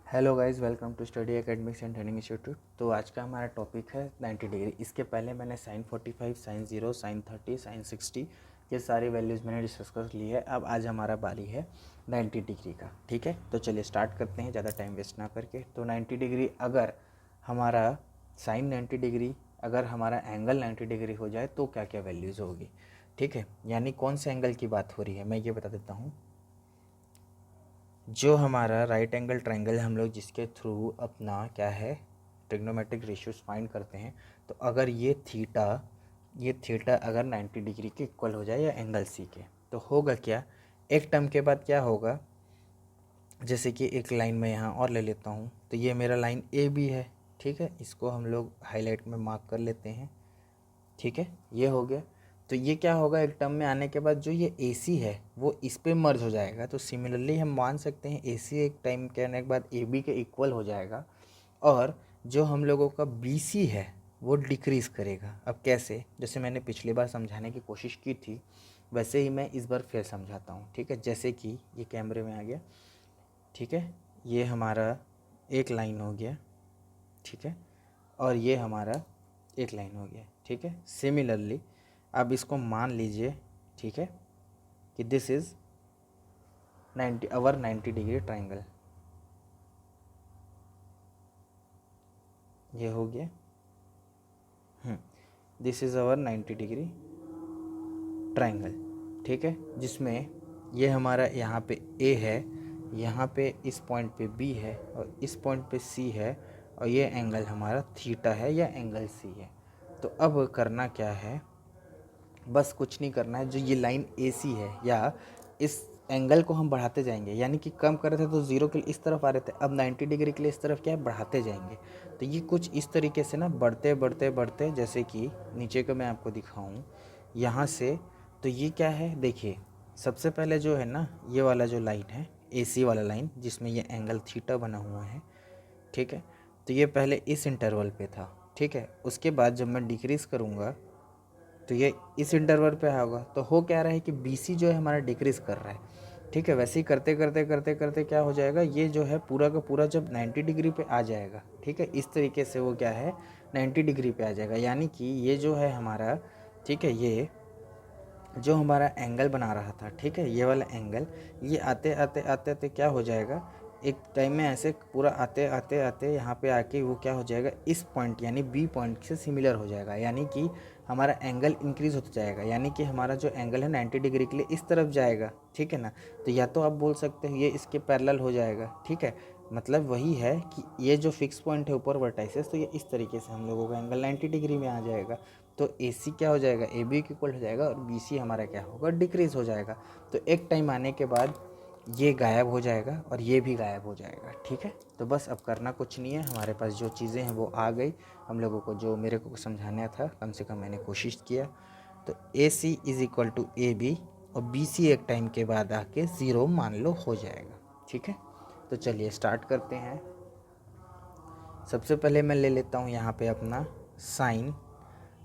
Hello guys, welcome to study academics and training institute. तो आज का हमारा टॉपिक है 90 डिग्री। इसके पहले मैंने साइन 45, साइन 0, साइन 30, साइन 60 ये सारी वैल्यूज़ मैंने डिस्कस कर ली है। अब आज हमारा बारी है 90 डिग्री का। ठीक है, तो चलिए स्टार्ट करते हैं ज़्यादा टाइम वेस्ट ना करके। तो 90 डिग्री अगर हमारा साइन 90 डिग्री, अगर हमारा एंगल 90 डिग्री हो जाए तो क्या क्या वैल्यूज़ होगी। ठीक है, यानी कौन से एंगल की बात हो रही है मैं ये बता देता हूँ। जो हमारा राइट एंगल ट्रायंगल हम लोग जिसके थ्रू अपना क्या है ट्रिग्नोमेट्रिक रेशियोज फाइंड करते हैं, तो अगर ये थीटा अगर 90 डिग्री के इक्वल हो जाए या एंगल सी के, तो होगा क्या, एक टर्म के बाद क्या होगा, जैसे कि एक लाइन में यहाँ और ले लेता हूँ। तो ये मेरा लाइन ए बी है। ठीक है, इसको हम लोग हाईलाइट में मार्क कर लेते हैं। ठीक है, ये हो गया। तो ये क्या होगा, एक टर्म में आने के बाद जो ये ए सी है वो इस पे मर्ज हो जाएगा। तो सिमिलरली हम मान सकते हैं ए सी एक टाइम के आने के बाद ए बी के इक्वल हो जाएगा, और जो हम लोगों का बी सी है वो डिक्रीज़ करेगा। अब कैसे, जैसे मैंने पिछली बार समझाने की कोशिश की थी वैसे ही मैं इस बार फिर समझाता हूँ। ठीक है, जैसे कि ये कैमरे में आ गया। ठीक है, ये हमारा एक लाइन हो गया। ठीक है, और ये हमारा एक लाइन हो गया। ठीक है, सिमिलरली अब इसको मान लीजिए, ठीक है, कि दिस इज 90 डिग्री ट्राइंगल। ये हो गया। This is our 90 degree triangle. ठीक है, जिसमें ये हमारा यहाँ पे ए है, यहाँ पे इस पॉइंट पे बी है, और इस पॉइंट पे सी है, और ये एंगल हमारा थीटा है या एंगल सी है। तो अब करना क्या है, बस कुछ नहीं करना है। जो ये लाइन ए सी है या इस एंगल को हम बढ़ाते जाएंगे, यानी कि कम कर रहे थे तो ज़ीरो के लिए इस तरफ आ रहे थे, अब 90 डिग्री के लिए इस तरफ क्या है, बढ़ाते जाएंगे। तो ये कुछ इस तरीके से ना बढ़ते बढ़ते बढ़ते, जैसे कि नीचे का मैं आपको दिखाऊं यहाँ से। तो ये क्या है, देखिए सबसे पहले जो है ना, ये वाला जो लाइन है ए सी वाला लाइन जिसमें ये एंगल थीटा बना हुआ है। ठीक है, तो ये पहले इस इंटरवल पे था। ठीक है, उसके बाद जब मैं डिक्रीज़ करूँगा तो ये इस इंटरवल पे होगा। तो हो क्या रहा है कि BC जो है हमारा डिक्रीज़ कर रहा है। ठीक है, वैसे ही करते करते करते करते क्या हो जाएगा, ये जो है पूरा का पूरा जब 90 डिग्री पे आ जाएगा, ठीक है, इस तरीके से वो क्या है 90 डिग्री पे आ जाएगा। यानी कि ये जो है हमारा, ठीक है, ये जो हमारा एंगल बना रहा था, ठीक है, ये वाला एंगल, ये आते आते आते आते क्या हो जाएगा, एक टाइम में ऐसे पूरा आते आते आते यहाँ पे आके वो क्या हो जाएगा, इस पॉइंट यानी बी पॉइंट से सिमिलर हो जाएगा। यानी कि हमारा एंगल इंक्रीज होता जाएगा, यानी कि हमारा जो एंगल है 90 डिग्री के लिए इस तरफ जाएगा। ठीक है ना, तो या तो आप बोल सकते हो ये इसके पैरेलल हो जाएगा। ठीक है, मतलब वही है कि ये जो फिक्स पॉइंट है ऊपर वर्टाइसेस, तो ये इस तरीके से हम लोगों का एंगल 90 डिग्री में आ जाएगा। तो ए सी क्या हो जाएगा, ए बी के इक्वल हो जाएगा, और बी सी हमारा क्या होगा, डिक्रीज़ हो जाएगा। तो एक टाइम आने के बाद ये गायब हो जाएगा और ये भी गायब हो जाएगा। ठीक है, तो बस अब करना कुछ नहीं है, हमारे पास जो चीज़ें हैं वो आ गई। हम लोगों को जो मेरे को समझाना था कम से कम मैंने कोशिश किया। तो A C is equal to A B, और बी सी एक टाइम के बाद आके ज़ीरो मान लो हो जाएगा। ठीक है, तो चलिए स्टार्ट करते हैं। सबसे पहले मैं ले लेता हूँ यहाँ पे अपना साइन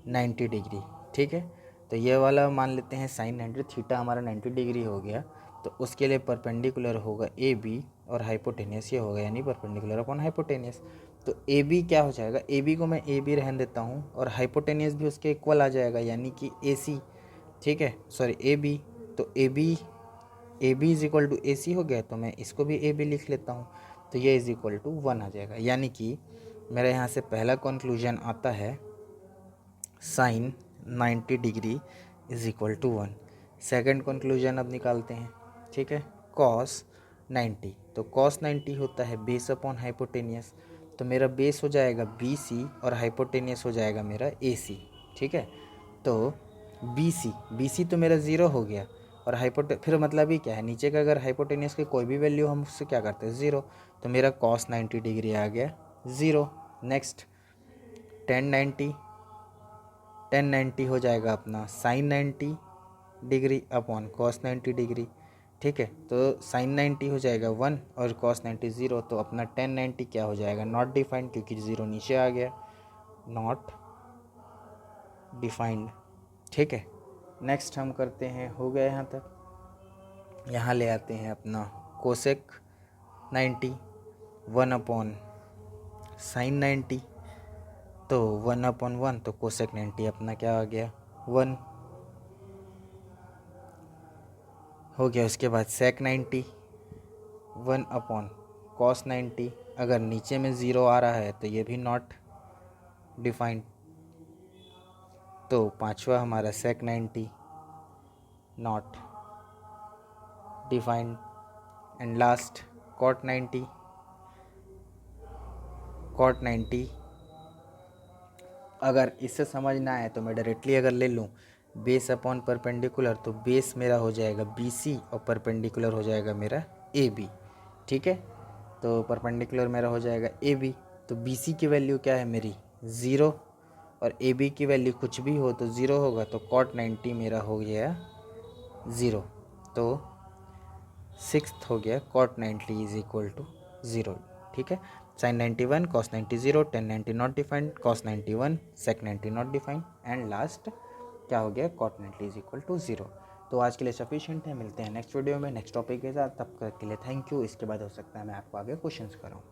90 डिग्री। ठीक है, तो ये वाला मान लेते हैं साइन 90, थीटा हमारा 90 डिग्री हो गया। तो उसके लिए परपेंडिकुलर होगा ए बी, और हाइपोटेनियस ये होगा, यानी परपेंडिकुलर अपॉन हाइपोटेनियस। तो ए बी क्या हो जाएगा, ए बी को मैं ए बी रहने देता हूँ, और हाइपोटेनियस भी उसके इक्वल आ जाएगा, यानी कि ए सी। ठीक है, सॉरी ए बी। तो A B is equal to A C हो गया, तो मैं इसको भी ए बी लिख लेता हूँ। तो ये इज इक्वल टू 1 आ जाएगा, यानी कि मेरा यहाँ से पहला कंक्लूजन आता है sine 90 degree is equal to 1। Second conclusion अब निकालते हैं। ठीक है, कॉस 90, तो कॉस 90 होता है बेस अपॉन हाइपोटेनियस। तो मेरा बेस हो जाएगा बी सी, और हाइपोटेनियस हो जाएगा मेरा ए सी। ठीक है, तो बी सी तो मेरा ज़ीरो हो गया, और फिर मतलब ही क्या है, नीचे का अगर हाइपोटेनियस की कोई भी वैल्यू हम उससे क्या करते हैं, ज़ीरो। तो मेरा कॉस 90 डिग्री आ गया ज़ीरो। नेक्स्ट टेन 90 हो जाएगा अपना sine 90 degree upon cos 90 degree. ठीक है, तो साइन 90 हो जाएगा 1 और कॉस 90 ज़ीरो। तो अपना टेन 90 क्या हो जाएगा, नॉट डिफाइंड, क्योंकि ज़ीरो नीचे आ गया, नॉट डिफाइंड। ठीक है, नेक्स्ट हम करते हैं, हो गया यहाँ तक। यहाँ ले आते हैं अपना कोसेक 90। 1/sin90, तो 1/1 तो कोसेक 90 अपना क्या आ गया 1 हो गया। उसके बाद सेक 90 1/cos90, अगर नीचे में 0 आ रहा है तो ये भी नॉट डिफाइंड, तो पांचवा हमारा sec 90 not defined. And last cot 90 अगर इससे समझ ना आए तो मैं डायरेक्टली अगर ले लूँ बेस अपॉन परपेंडिकुलर, तो बेस मेरा हो जाएगा BC और परपेंडिकुलर हो जाएगा मेरा AB। ठीक है, तो परपेंडिकुलर मेरा हो जाएगा AB, तो BC की वैल्यू क्या है मेरी 0 और AB की वैल्यू कुछ भी हो तो 0 होगा, तो कॉट 90 मेरा हो गया 0। तो सिक्स्थ हो गया कॉट 90 इज इक्वल टू 0। ठीक है, sine 91 cos 90 0, tan 90 not defined, cos 91 sec 90 not defined, and last क्या हो गया कॉट 90 इज इक्वल टू 0। तो आज के लिए सफिशिएंट है, मिलते हैं नेक्स्ट वीडियो में नेक्स्ट टॉपिक के साथ, तब तक के लिए थैंक यू। इसके बाद हो सकता है मैं आपको आगे क्वेश्चंस कराऊँ।